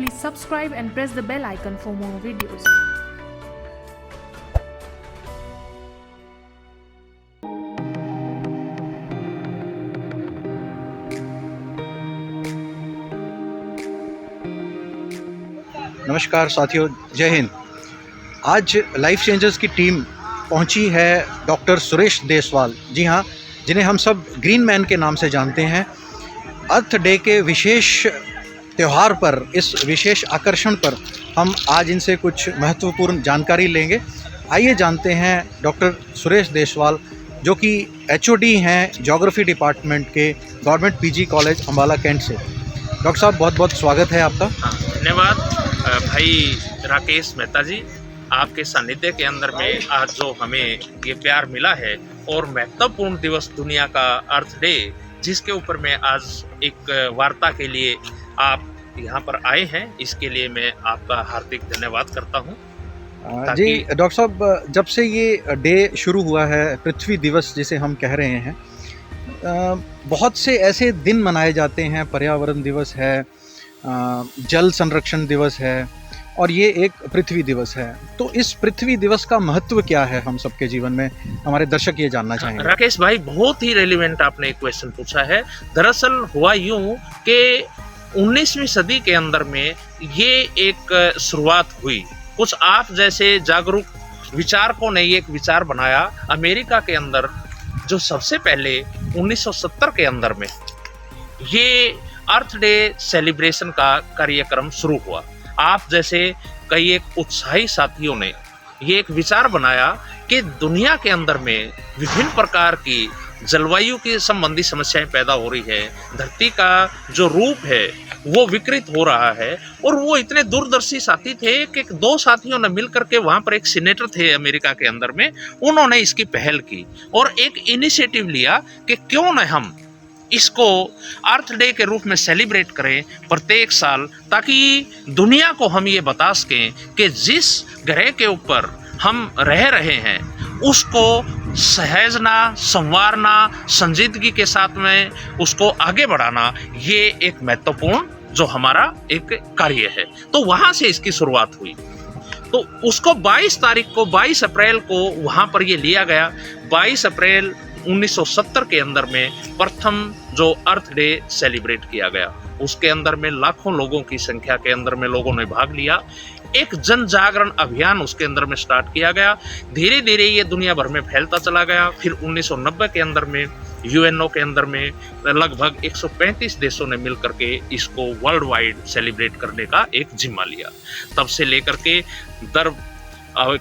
Please subscribe and press the bell icon for more videos. नमस्कार साथियों, जय हिंद। आज लाइफ चेंजर्स की टीम पहुंची है डॉक्टर सुरेश देसवाल, जी हाँ, जिन्हें हम सब ग्रीन मैन के नाम से जानते हैं। अर्थ डे के विशेष त्यौहार पर, इस विशेष आकर्षण पर हम आज इनसे कुछ महत्वपूर्ण जानकारी लेंगे। आइए जानते हैं डॉक्टर सुरेश देसवाल, जो कि HOD हैं ज्योग्राफी डिपार्टमेंट के government PG college Ambala cantt से। डॉक्टर साहब, बहुत बहुत स्वागत है आपका। धन्यवाद भाई राकेश मेहता जी, आपके सानिध्य के अंदर में आज जो हमें ये प्यार मिला है और महत्वपूर्ण दिवस दुनिया का अर्थ डे, जिसके ऊपर मैं आज एक वार्ता के लिए आप यहाँ पर आए हैं, इसके लिए मैं आपका हार्दिक धन्यवाद करता हूँ। जी डॉक्टर साहब, जब से ये डे शुरू हुआ है, पृथ्वी दिवस जिसे हम कह रहे हैं, बहुत से ऐसे दिन मनाए जाते हैं। पर्यावरण दिवस है, जल संरक्षण दिवस है और ये एक पृथ्वी दिवस है। तो इस पृथ्वी दिवस का महत्व क्या है हम सबके जीवन में, हमारे दर्शक ये जानना चाहेंगे। राकेश भाई, बहुत ही रेलिवेंट आपने एक क्वेश्चन पूछा है। दरअसल हुआ यूं कि 19वीं सदी के अंदर में ये एक शुरुआत हुई। कुछ आप जैसे जागरूक विचारकों ने ये एक विचार बनाया अमेरिका के अंदर, जो सबसे पहले 1970 के अंदर में ये अर्थ डे सेलिब्रेशन का कार्यक्रम शुरू हुआ। आप जैसे कई एक उत्साही साथियों ने ये एक विचार बनाया कि दुनिया के अंदर में विभिन्न प्रकार की जलवायु की संबंधी समस्याएं पैदा हो रही है, धरती का जो रूप है वो विकृत हो रहा है। और वो इतने दूरदर्शी साथी थे कि 2 साथियों ने मिलकर के, वहाँ पर एक सीनेटर थे अमेरिका के अंदर में, उन्होंने इसकी पहल की और एक इनिशिएटिव लिया कि क्यों न हम इसको अर्थ डे के रूप में सेलिब्रेट करें प्रत्येक साल, ताकि दुनिया को हम ये बता सकें कि जिस ग्रह के ऊपर हम रह रहे हैं उसको सहेजना, संवारना, संजीदगी के साथ में उसको आगे बढ़ाना, ये एक महत्वपूर्ण जो हमारा एक कार्य है। तो वहाँ से इसकी शुरुआत हुई। तो उसको 22 अप्रैल को वहाँ पर ये लिया गया। 22 अप्रैल 1970 के अंदर में प्रथम जो अर्थ डे सेलिब्रेट किया गया, उसके अंदर में लाखों लोगों की संख्या के अंदर में लोगों ने भाग लिया। एक जन जागरण अभियान उसके अंदर में स्टार्ट किया गया। धीरे धीरे ये दुनिया भर में फैलता चला गया। फिर 1990 के अंदर में UNO के अंदर में लगभग 135 देशों ने मिलकर के इसको वर्ल्ड वाइड सेलिब्रेट करने का एक जिम्मा लिया। तब से लेकर के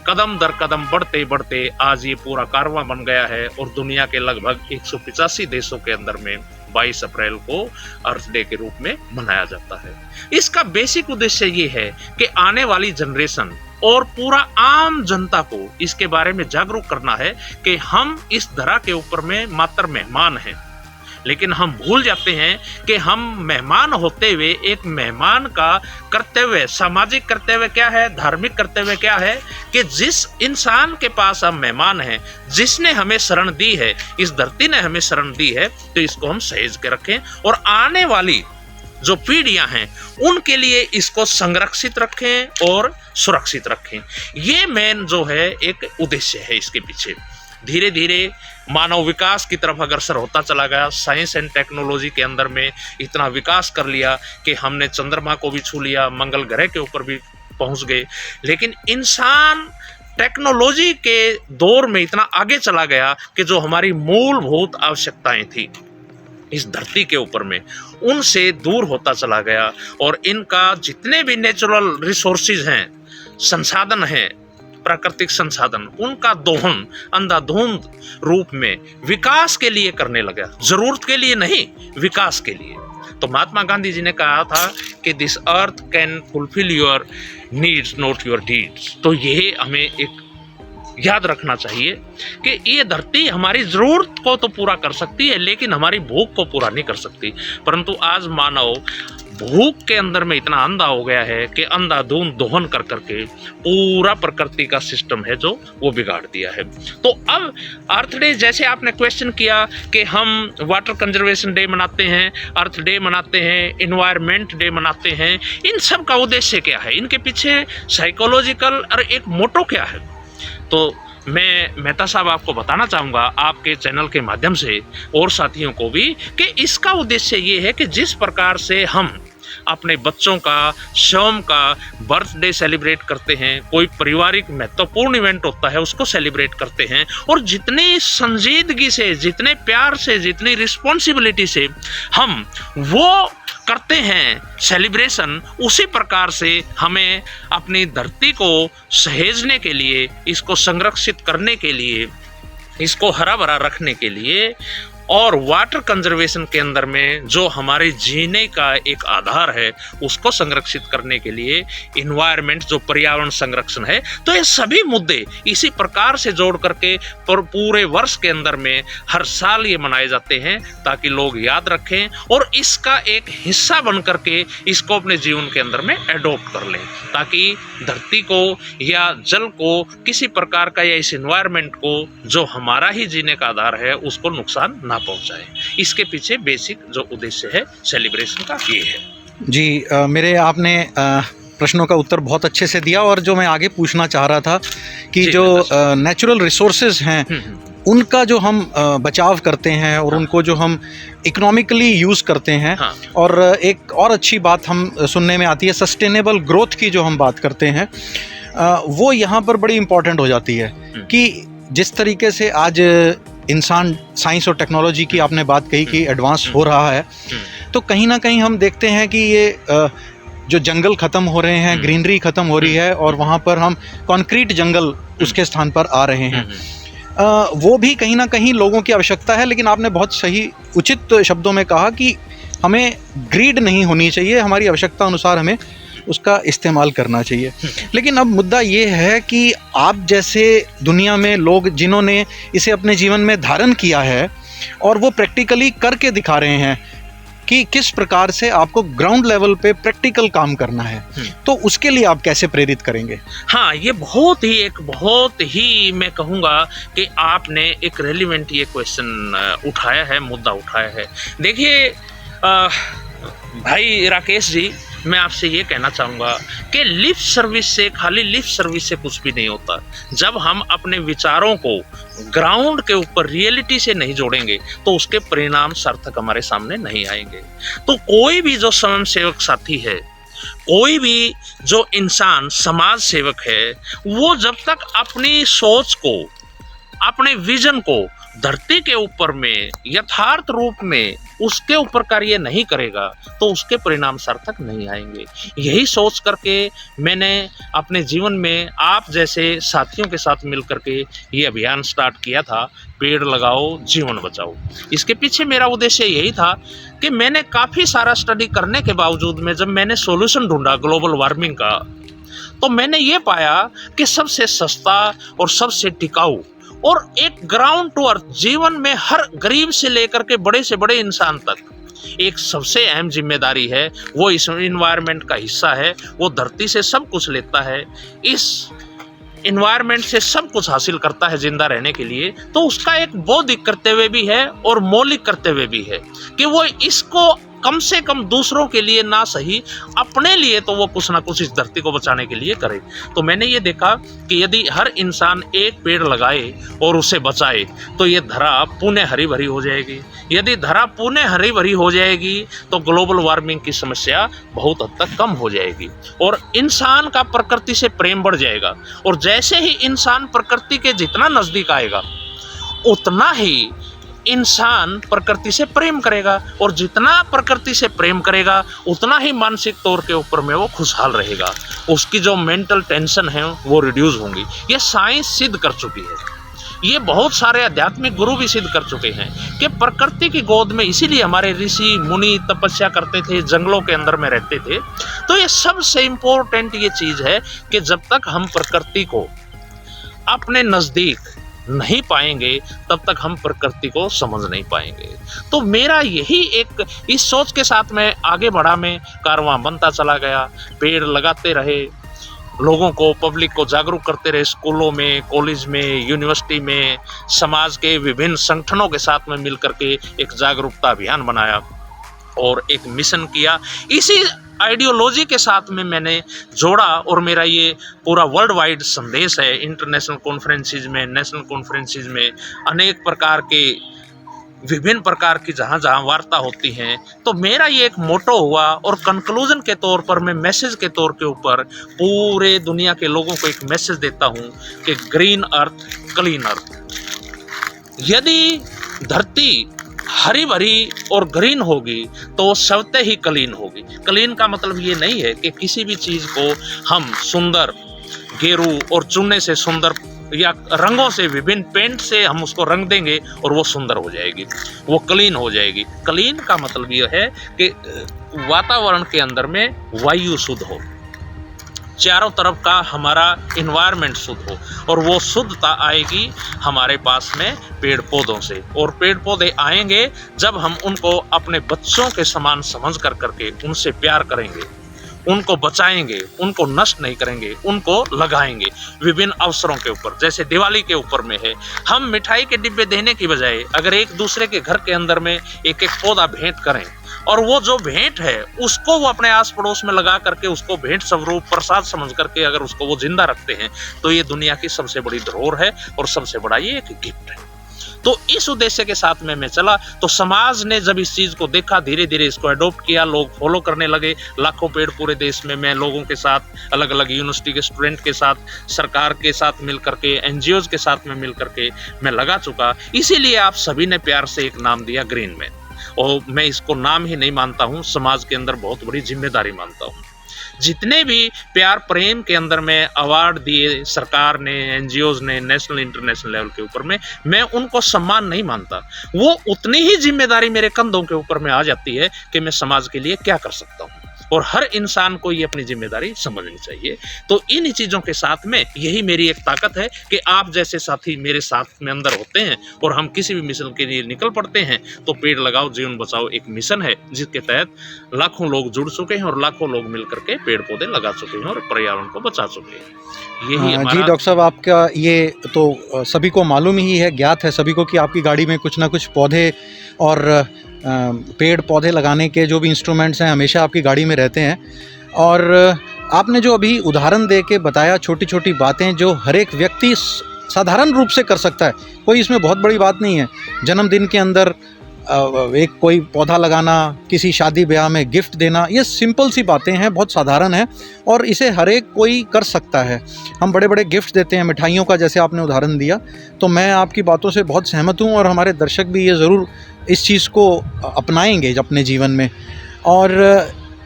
कदम दर कदम बढ़ते बढ़ते आज ये पूरा कारवां बन गया है और दुनिया के लगभग 185 देशों के अंदर में 22 अप्रैल को अर्थ डे के रूप में मनाया जाता है। इसका बेसिक उद्देश्य ये है कि आने वाली जनरेशन और पूरा आम जनता को इसके बारे में जागरूक करना है कि हम इस धरा के ऊपर में मात्र मेहमान हैं, लेकिन हम भूल जाते हैं कि हम मेहमान होते हुए एक मेहमान का कर्तव्य, सामाजिक कर्तव्य क्या है, धार्मिक कर्तव्य क्या है, कि जिस इंसान के पास हम मेहमान हैं, जिसने हमें शरण दी है, इस धरती ने हमें शरण दी है, तो इसको हम सहेज के रखें और आने वाली जो पीढ़ियां हैं उनके लिए इसको संरक्षित रखें और सुरक्षित रखें। ये मेन जो है एक उद्देश्य है इसके पीछे। धीरे धीरे मानव विकास की तरफ अग्रसर होता चला गया। साइंस एंड टेक्नोलॉजी के अंदर में इतना विकास कर लिया कि हमने चंद्रमा को भी छू लिया, मंगल ग्रह के ऊपर भी पहुंच गए। लेकिन इंसान टेक्नोलॉजी के दौर में इतना आगे चला गया कि जो हमारी मूलभूत आवश्यकताएं थी इस धरती के ऊपर में, उनसे दूर होता चला गया। और इनका जितने भी नेचुरल रिसोर्सेज हैं, संसाधन हैं, प्राकृतिक संसाधन, उनका दोहन अंधाधुंध रूप में विकास के लिए करने लगा, जरूरत के लिए नहीं, विकास के लिए। तो महात्मा गांधी जी ने कहा था कि this earth can fulfil your needs not your deeds. तो ये हमें एक याद रखना चाहिए कि ये धरती हमारी जरूरत को तो पूरा कर सकती है, लेकिन हमारी भूख को पूरा नहीं कर सकती। परंतु आज मानव भूख के अंदर में इतना अंधा हो गया है कि अंधाधुंध दोहन कर करके पूरा प्रकृति का सिस्टम है जो वो बिगाड़ दिया है। तो अब अर्थ डे, जैसे आपने क्वेश्चन किया कि हम वाटर कंजर्वेशन डे मनाते हैं, अर्थ डे मनाते हैं, इन्वायरमेंट डे मनाते हैं, इन सब का उद्देश्य क्या है, इनके पीछे साइकोलॉजिकल और एक मोटो क्या है? तो मैं मेहता साहब आपको बताना चाहूँगा आपके चैनल के माध्यम से और साथियों को भी कि इसका उद्देश्य ये है कि जिस प्रकार से हम अपने बच्चों का, स्वयं का बर्थडे सेलिब्रेट करते हैं, कोई पारिवारिक महत्वपूर्ण इवेंट होता है उसको सेलिब्रेट करते हैं, और जितनी संजीदगी से, जितने प्यार से, जितनी रिस्पॉन्सिबिलिटी से हम वो करते हैं सेलिब्रेशन, उसी प्रकार से हमें अपनी धरती को सहेजने के लिए, इसको संरक्षित करने के लिए, इसको हरा भरा रखने के लिए और वाटर कंजर्वेशन के अंदर में जो हमारे जीने का एक आधार है उसको संरक्षित करने के लिए इन्वायरमेंट, जो पर्यावरण संरक्षण है, तो ये सभी मुद्दे इसी प्रकार से जोड़ करके पूरे वर्ष के अंदर में हर साल ये मनाए जाते हैं ताकि लोग याद रखें और इसका एक हिस्सा बन करके इसको अपने जीवन के अंदर में एडॉप्ट कर लें, ताकि धरती को या जल को किसी प्रकार का या इस इन्वायरमेंट को जो हमारा ही जीने का आधार है उसको नुकसान ना पहुंचाए। इसके पीछे बेसिक जो उद्देश्य है सेलिब्रेशन का ये है। जी, मेरे आपने प्रश्नों का उत्तर बहुत अच्छे से दिया, और जो मैं आगे पूछना चाह रहा था कि जो नेचुरल रिसोर्सेज हैं उनका जो हम बचाव करते हैं और उनको जो हम इकोनॉमिकली यूज़ करते हैं, हाँ। और एक और अच्छी बात हम सुनने में आती है सस्टेनेबल ग्रोथ की, जो हम बात करते हैं वो यहाँ पर बड़ी इम्पॉर्टेंट हो जाती है कि जिस तरीके से आज इंसान साइंस और टेक्नोलॉजी की आपने बात कही कि एडवांस हो रहा है, तो कहीं ना कहीं हम देखते हैं कि ये जो जंगल ख़त्म हो रहे हैं, ग्रीनरी ख़त्म हो रही है, और वहाँ पर हम कंक्रीट जंगल उसके स्थान पर आ रहे हैं। वो भी कहीं ना कहीं लोगों की आवश्यकता है, लेकिन आपने बहुत सही उचित शब्दों में कहा कि हमें ग्रीड नहीं होनी चाहिए, हमारी आवश्यकता अनुसार हमें उसका इस्तेमाल करना चाहिए। लेकिन अब मुद्दा ये है कि आप जैसे दुनिया में लोग जिन्होंने इसे अपने जीवन में धारण किया है और वो प्रैक्टिकली करके दिखा रहे हैं कि किस प्रकार से आपको ग्राउंड लेवल पे प्रैक्टिकल काम करना है, तो उसके लिए आप कैसे प्रेरित करेंगे? हाँ, ये बहुत ही मैं कहूँगा कि आपने एक रेलिवेंट ये क्वेश्चन उठाया है, मुद्दा उठाया है। देखिए भाई राकेश जी, मैं आपसे ये कहना चाहूँगा कि लिफ्ट सर्विस से, खाली लिफ्ट सर्विस से कुछ भी नहीं होता। जब हम अपने विचारों को ग्राउंड के ऊपर रियलिटी से नहीं जोड़ेंगे तो उसके परिणाम सार्थक हमारे सामने नहीं आएंगे। तो कोई भी जो स्वयं सेवक साथी है, कोई भी जो इंसान समाज सेवक है, वो जब तक अपनी सोच को, अपने विजन को धरती के ऊपर में यथार्थ रूप में उसके ऊपर कार्य नहीं करेगा तो उसके परिणाम सार्थक नहीं आएंगे। यही सोच करके मैंने अपने जीवन में आप जैसे साथियों के साथ मिल करके ये अभियान स्टार्ट किया था, पेड़ लगाओ जीवन बचाओ। इसके पीछे मेरा उद्देश्य यही था कि मैंने काफ़ी सारा स्टडी करने के बावजूद में जब मैंने सॉल्यूशन ढूंढा ग्लोबल वार्मिंग का, तो मैंने ये पाया कि सबसे सस्ता और सबसे टिकाऊ और एक ग्राउंड टू अर्थ जीवन में हर गरीब से लेकर के बड़े से बड़े इंसान तक एक सबसे अहम जिम्मेदारी है, वो इस इन्वायरमेंट का हिस्सा है। वो धरती से सब कुछ लेता है, इस इन्वायरमेंट से सब कुछ हासिल करता है जिंदा रहने के लिए, तो उसका एक बौद्धिक कर्तव्य भी है और मौलिक कर्तव्य भी है कि वो इसको कम से कम दूसरों के लिए ना सही, अपने लिए तो वो कुछ ना कुछ इस धरती को बचाने के लिए करे। तो मैंने ये देखा कि यदि हर इंसान एक पेड़ लगाए और उसे बचाए तो ये धरा पुनः हरी भरी हो जाएगी। यदि धरा पुनः हरी भरी हो जाएगी तो ग्लोबल वार्मिंग की समस्या बहुत हद तक कम हो जाएगी और इंसान का प्रकृति से प्रेम बढ़ जाएगा। और जैसे ही इंसान प्रकृति के जितना नज़दीक आएगा उतना ही इंसान प्रकृति से प्रेम करेगा, और जितना प्रकृति से प्रेम करेगा उतना ही मानसिक तौर के ऊपर में वो खुशहाल रहेगा। उसकी जो मेंटल टेंशन है वो रिड्यूस होंगी। ये साइंस सिद्ध कर चुकी है, ये बहुत सारे आध्यात्मिक गुरु भी सिद्ध कर चुके हैं कि प्रकृति की गोद में, इसीलिए हमारे ऋषि मुनि तपस्या करते थे, जंगलों के अंदर में रहते थे। तो ये सबसे इम्पोर्टेंट ये चीज़ है कि जब तक हम प्रकृति को अपने नज़दीक नहीं पाएंगे तब तक हम प्रकृति को समझ नहीं पाएंगे। तो मेरा यही एक इस सोच के साथ मैं आगे बढ़ा, मैं कारवां बनता चला गया, पेड़ लगाते रहे, लोगों को, पब्लिक को जागरूक करते रहे, स्कूलों में, कॉलेज में, यूनिवर्सिटी में, समाज के विभिन्न संगठनों के साथ में मिलकर के एक जागरूकता अभियान बनाया और एक मिशन किया। इसी आइडियोलॉजी के साथ में मैंने जोड़ा और मेरा ये पूरा वर्ल्ड वाइड संदेश है। इंटरनेशनल कॉन्फ्रेंसेस में, नेशनल कॉन्फ्रेंसेस में, अनेक प्रकार के विभिन्न प्रकार की जहाँ जहाँ वार्ता होती हैं, तो मेरा ये एक मोटो हुआ और कंक्लूजन के तौर पर मैं मैसेज के तौर के ऊपर पूरे दुनिया के लोगों को एक मैसेज देता हूँ कि ग्रीन अर्थ क्लीन अर्थ। यदि धरती हरी भरी और ग्रीन होगी तो वो स्वतः ही क्लीन होगी। क्लीन का मतलब ये नहीं है कि किसी भी चीज़ को हम सुंदर गेरू और चूने से सुंदर या रंगों से, विभिन्न पेंट से हम उसको रंग देंगे और वो सुंदर हो जाएगी, वो क्लीन हो जाएगी। क्लीन का मतलब ये है कि वातावरण के अंदर में वायु शुद्ध हो, चारों तरफ का हमारा इन्वायरमेंट शुद्ध हो, और वो शुद्धता आएगी हमारे पास में पेड़ पौधों से। और पेड़ पौधे आएंगे जब हम उनको अपने बच्चों के समान समझ कर करके उनसे प्यार करेंगे, उनको बचाएंगे, उनको नष्ट नहीं करेंगे, उनको लगाएंगे विभिन्न अवसरों के ऊपर। जैसे दिवाली के ऊपर में है, हम मिठाई के डिब्बे देने की बजाय अगर एक दूसरे के घर के अंदर में एक एक पौधा भेंट करें और वो जो भेंट है उसको वो अपने आस पड़ोस में लगा करके उसको भेंट स्वरूप प्रसाद समझ करके अगर उसको वो जिंदा रखते हैं तो ये दुनिया की सबसे बड़ी धरोहर है और सबसे बड़ा ये एक गिफ्ट है। तो इस उद्देश्य के साथ में मैं चला, तो समाज ने जब इस चीज को देखा, धीरे धीरे इसको अडॉप्ट किया, लोग फॉलो करने लगे। लाखों पेड़ पूरे देश में मैं लोगों के साथ, अलग अलग यूनिवर्सिटी के स्टूडेंट के साथ, सरकार के साथ मिल करके, एनजीओज के साथ में मिल करके मैं लगा चुका। इसीलिए आप सभी ने प्यार से एक नाम दिया ग्रीन मैन, और मैं इसको नाम ही नहीं मानता हूँ, समाज के अंदर बहुत बड़ी जिम्मेदारी मानता हूँ। जितने भी प्यार प्रेम के अंदर में अवार्ड दिए सरकार ने, एनजीओज ने, नेशनल इंटरनेशनल लेवल के ऊपर में, मैं उनको सम्मान नहीं मानता। वो उतनी ही जिम्मेदारी मेरे कंधों के ऊपर में आ जाती है कि मैं समाज के लिए क्या कर सकता हूँ, और हर इंसान को ये अपनी जिम्मेदारी समझनी चाहिए। तो इन चीज़ों के साथ में यही मेरी एक ताकत है कि आप जैसे साथी मेरे साथ में अंदर होते हैं और हम किसी भी मिशन के लिए निकल पड़ते हैं। तो पेड़ लगाओ जीवन बचाओ एक मिशन है जिसके तहत लाखों लोग जुड़ चुके हैं और लाखों लोग मिलकर के पेड़ पौधे लगा चुके हैं और पर्यावरण को बचा चुके हैं। यही जी डॉक्टर साहब, आपका ये तो सभी को मालूम ही है, ज्ञात है सभी को कि आपकी गाड़ी में कुछ ना कुछ पौधे और पेड़ पौधे लगाने के जो भी इंस्ट्रूमेंट्स हैं हमेशा आपकी गाड़ी में रहते हैं। और आपने जो अभी उदाहरण दे के बताया, छोटी छोटी बातें जो हर एक व्यक्ति साधारण रूप से कर सकता है, कोई इसमें बहुत बड़ी बात नहीं है। जन्मदिन के अंदर एक कोई पौधा लगाना, किसी शादी ब्याह में गिफ्ट देना, ये सिंपल सी बातें हैं, बहुत साधारण है और इसे हर एक कोई कर सकता है। हम बड़े बड़े गिफ्ट देते हैं, मिठाइयों का जैसे आपने उदाहरण दिया, तो मैं आपकी बातों से बहुत सहमत हूँ और हमारे दर्शक भी ये ज़रूर इस चीज़ को अपनाएंगे अपने जीवन में। और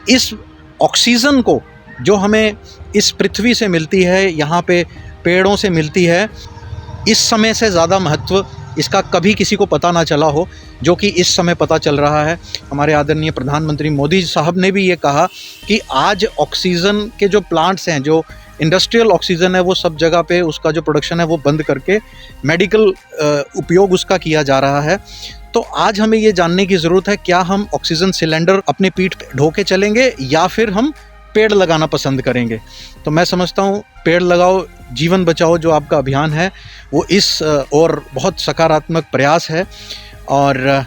इस ऑक्सीजन को जो हमें इस पृथ्वी से मिलती है, यहाँ पे पेड़ों से मिलती है, इस समय से ज़्यादा महत्व इसका कभी किसी को पता ना चला हो, जो कि इस समय पता चल रहा है। हमारे आदरणीय प्रधानमंत्री मोदी साहब ने भी ये कहा कि आज ऑक्सीजन के जो प्लांट्स हैं, जो इंडस्ट्रियल ऑक्सीजन है, वो सब जगह पे उसका जो प्रोडक्शन है वो बंद करके मेडिकल उपयोग उसका किया जा रहा है। तो आज हमें ये जानने की ज़रूरत है, क्या हम ऑक्सीजन सिलेंडर अपने पीठ पे ढो के चलेंगे या फिर हम पेड़ लगाना पसंद करेंगे। तो मैं समझता हूँ पेड़ लगाओ जीवन बचाओ जो आपका अभियान है वो इस और बहुत सकारात्मक प्रयास है। और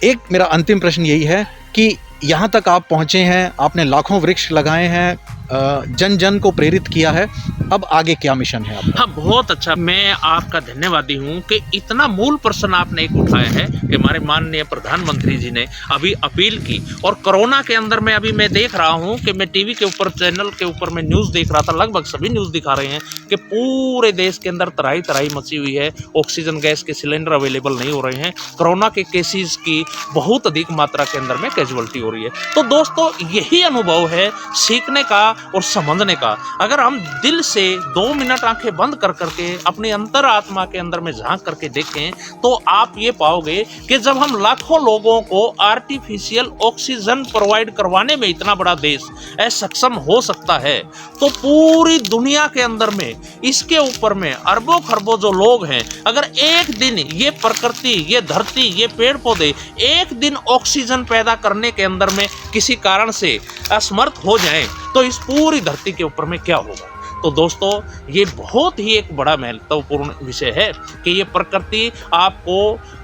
एक मेरा अंतिम प्रश्न यही है कि यहाँ तक आप पहुँचे हैं, आपने लाखों वृक्ष लगाए हैं, जन जन को प्रेरित किया है, अब आगे क्या मिशन है आपका? हाँ, बहुत अच्छा, मैं आपका धन्यवादी हूँ कि इतना मूल प्रश्न आपने एक उठाया है कि हमारे माननीय प्रधानमंत्री जी ने अभी अपील की। और कोरोना के अंदर में अभी मैं देख रहा हूँ कि मैं टीवी के ऊपर, चैनल के ऊपर मैं न्यूज़ देख रहा था, लगभग सभी न्यूज़ दिखा रहे हैं कि पूरे देश के अंदर तराई तराई मची हुई है, ऑक्सीजन गैस के सिलेंडर अवेलेबल नहीं हो रहे हैं, कोरोना के केसेस की बहुत अधिक मात्रा के अंदर में कैजुअलिटी हो रही है। तो दोस्तों, यही अनुभव है सीखने का और समझने का। अगर हम दिल से 2 मिनट आंखें बंद कर करके अपनी अंतर आत्मा के अंदर में झांक करके देखें तो आप ये पाओगे कि जब हम लाखों लोगों को आर्टिफिशियल ऑक्सीजन प्रोवाइड करवाने में इतना बड़ा देश असक्षम हो सकता है, तो पूरी दुनिया के अंदर में इसके ऊपर में अरबों खरबों जो लोग हैं, अगर एक दिन ये प्रकृति, ये धरती, ये पेड़ पौधे एक दिन ऑक्सीजन पैदा करने के अंदर में किसी कारण से असमर्थ हो जाएं, तो इस पूरी धरती के ऊपर में क्या होगा। तो दोस्तों, ये बहुत ही एक बड़ा महत्वपूर्ण विषय है कि ये प्रकृति आपको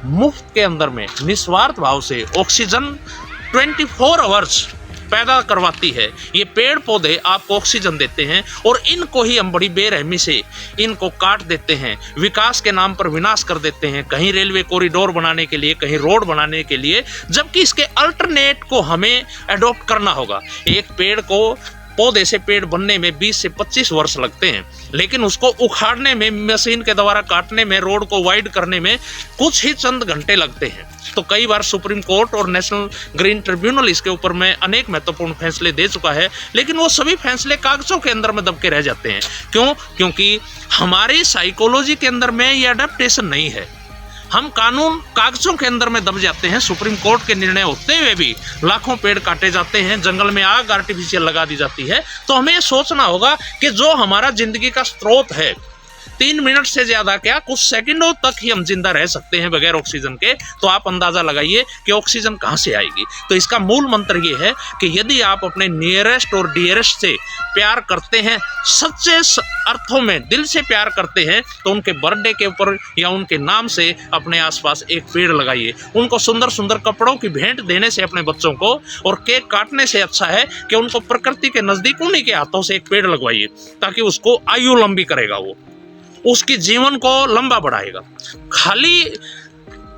मुफ्त के अंदर में निस्वार्थ भाव से ऑक्सीजन 24 आवर्स पैदा करवाती है। ये पेड़ पौधे आपको ऑक्सीजन देते हैं और इनको ही हम बड़ी बेरहमी से इनको काट देते हैं, विकास के नाम पर विनाश कर देते हैं, कहीं रेलवे कॉरिडोर बनाने के लिए, कहीं रोड बनाने के लिए, जबकि इसके अल्टरनेट को हमें अडॉप्ट करना होगा। एक पेड़ को, पौधे से पेड़ बनने में 20 से 25 वर्ष लगते हैं, लेकिन उसको उखाड़ने में, मशीन के द्वारा काटने में, रोड को वाइड करने में कुछ ही चंद घंटे लगते हैं। तो कई बार सुप्रीम कोर्ट और नेशनल ग्रीन ट्रिब्यूनल इसके ऊपर में अनेक महत्वपूर्ण फैसले दे चुका है, लेकिन वो सभी फैसले कागजों के अंदर में दब के रह जाते हैं। क्यों? क्योंकि हमारी साइकोलॉजी के अंदर में ये अडेप्टेशन नहीं है। हम कानून कागजों के अंदर में दब जाते हैं। सुप्रीम कोर्ट के निर्णय होते हुए भी लाखों पेड़ काटे जाते हैं, जंगल में आग आर्टिफिशियल लगा दी जाती है। तो हमें ये सोचना होगा कि जो हमारा जिंदगी का स्रोत है, 3 मिनट से ज्यादा क्या, कुछ सेकंडों तक ही हम जिंदा रह सकते हैं बगैर ऑक्सीजन के, तो आप अंदाजा लगाइए कि ऑक्सीजन कहां से आएगी। तो इसका मूल मंत्र ये है कि यदि आप अपने नियरेस्ट और डियरेस्ट से प्यार करते हैं, सच्चे अर्थों में दिल से प्यार करते हैं, तो उनके बर्थडे के ऊपर या उनके नाम से अपने आसपास एक पेड़ लगाइए। उनको सुंदर सुंदर कपड़ों की भेंट देने से अपने बच्चों को और केक काटने से अच्छा है कि उनको प्रकृति के नजदीक उन्हीं के हाथों से एक पेड़ लगवाइए, ताकि उसको आयु लंबी करेगा, वो उसकी जीवन को लंबा बढ़ाएगा। खाली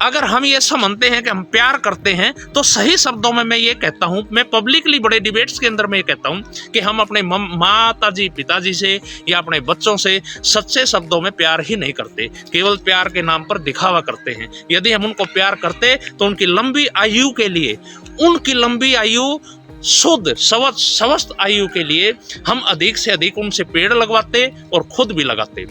अगर हम ये समझते हैं कि हम प्यार करते हैं, तो सही शब्दों में मैं ये कहता हूं, मैं पब्लिकली बड़े डिबेट्स के अंदर में ये कहता हूं कि हम अपने माताजी पिताजी से या अपने बच्चों से सच्चे शब्दों में प्यार ही नहीं करते, केवल प्यार के नाम पर दिखावा करते हैं। यदि हम उनको प्यार करते तो उनकी लंबी आयु के लिए, उनकी लंबी आयु, शुद्ध स्वस्थ आयु के लिए हम अधिक से अधिक उनसे पेड़ लगवाते और खुद भी लगाते,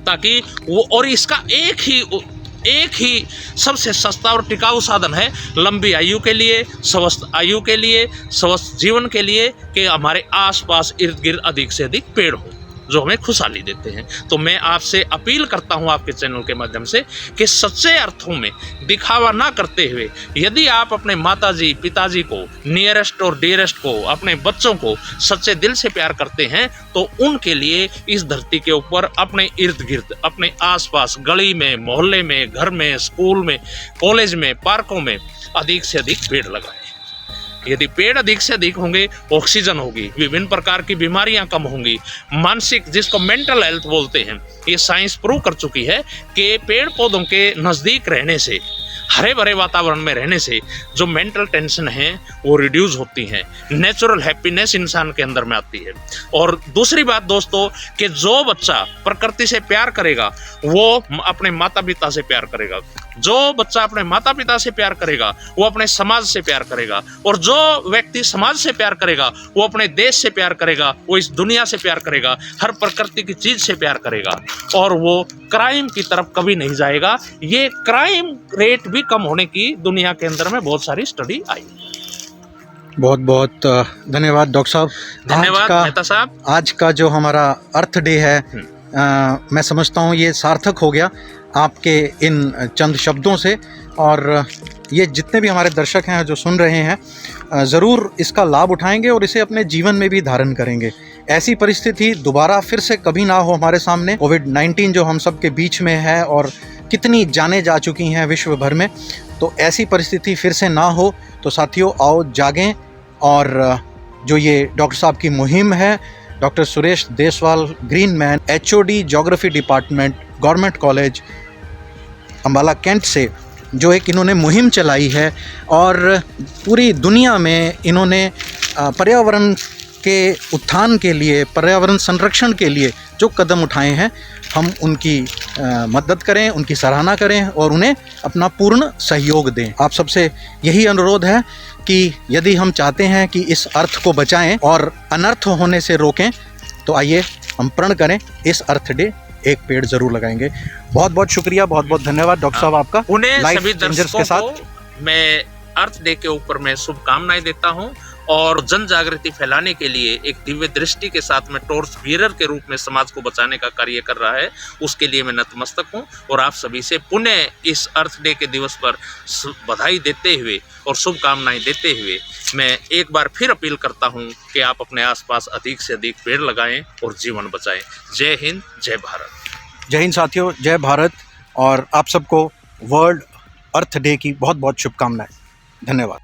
ताकि वो, और इसका एक ही सबसे सस्ता और टिकाऊ साधन है लंबी आयु के लिए, स्वस्थ आयु के लिए, स्वस्थ जीवन के लिए, कि हमारे आसपास इर्द गिर्द अधिक से अधिक पेड़ हो जो हमें खुशहाली देते हैं। तो मैं आपसे अपील करता हूं आपके चैनल के माध्यम से कि सच्चे अर्थों में दिखावा ना करते हुए, यदि आप अपने माताजी पिताजी को, नियरेस्ट और डियरेस्ट को, अपने बच्चों को सच्चे दिल से प्यार करते हैं, तो उनके लिए इस धरती के ऊपर अपने इर्द गिर्द, अपने आसपास, गली में, मोहल्ले में, घर में, स्कूल में, कॉलेज में, पार्कों में अधिक से अधिक पेड़ लगाएं। यदि पेड़ अधिक से अधिक होंगे, ऑक्सीजन होगी, विभिन्न प्रकार की बीमारियां कम होंगी, मानसिक, जिसको मेंटल हेल्थ बोलते हैं, ये साइंस प्रूव कर चुकी है कि पेड़ पौधों के नज़दीक रहने से, हरे भरे वातावरण में रहने से जो मेंटल टेंशन है वो रिड्यूस होती है, नेचुरल हैप्पीनेस इंसान के अंदर में आती है। और दूसरी बात दोस्तों, कि जो बच्चा प्रकृति से प्यार करेगा वो अपने माता पिता से प्यार करेगा, जो बच्चा अपने माता पिता से प्यार करेगा वो अपने समाज से प्यार करेगा, और जो व्यक्ति समाज से प्यार करेगा वो अपने देश से प्यार करेगा, वो इस दुनिया से प्यार करेगा, हर प्रकृति की चीज से प्यार करेगा, और वो क्राइम की तरफ कभी नहीं जाएगा। ये क्राइम रेट भी कम होने की दुनिया के अंदर में बहुत सारी स्टडी आई। बहुत बहुत धन्यवाद डॉक्टर साहब। धन्यवाद मेहता साहब। आज का जो हमारा अर्थ डे है, मैं समझता हूँ ये सार्थक हो गया आपके इन चंद शब्दों से, और ये जितने भी हमारे दर्शक हैं जो सुन रहे हैं, ज़रूर इसका लाभ उठाएंगे और इसे अपने जीवन में भी धारण करेंगे। ऐसी परिस्थिति दोबारा फिर से कभी ना हो हमारे सामने। कोविड-19 जो हम सब के बीच में है और कितनी जानें जा चुकी हैं विश्व भर में, तो ऐसी परिस्थिति फिर से ना हो। तो साथियों, आओ जागें, और जो ये डॉक्टर साहब की मुहिम है, doctor Suresh Deswal, green man, HOD geography department, government college Ambala cantt से, जो एक इन्होंने मुहिम चलाई है, और पूरी दुनिया में इन्होंने पर्यावरण के उत्थान के लिए, पर्यावरण संरक्षण के लिए जो कदम उठाए हैं, हम उनकी मदद करें, उनकी सराहना करें और उन्हें अपना पूर्ण सहयोग दें। आप सबसे यही अनुरोध है कि यदि हम चाहते हैं कि इस अर्थ को बचाएं और अनर्थ होने से रोकें, तो आइए हम प्रण करें इस अर्थ डे एक पेड़ जरूर लगाएंगे। बहुत बहुत शुक्रिया, बहुत बहुत धन्यवाद डॉक्टर साहब आपका। पुणे लाइफ सभी चेंजर्स दर्शकों के साथ को मैं अर्थ डे के ऊपर मैं शुभकामनाएं देता हूं और जन जागृति फैलाने के लिए एक दिव्य दृष्टि के साथ में टॉर्च बीयरर के रूप में समाज को बचाने का कार्य कर रहा है, उसके लिए मैं नतमस्तक हूं। और आप सभी से पुनः इस अर्थ डे के दिवस पर बधाई देते हुए और शुभकामनाएं देते हुए मैं एक बार फिर अपील करता हूं कि आप अपने आसपास अधिक से अधिक पेड़ लगाएं और जीवन बचाएं। जय हिंद, जय भारत। जय हिंद साथियों, जय भारत। और आप सबको वर्ल्ड अर्थ डे की बहुत बहुत शुभकामनाएं। धन्यवाद।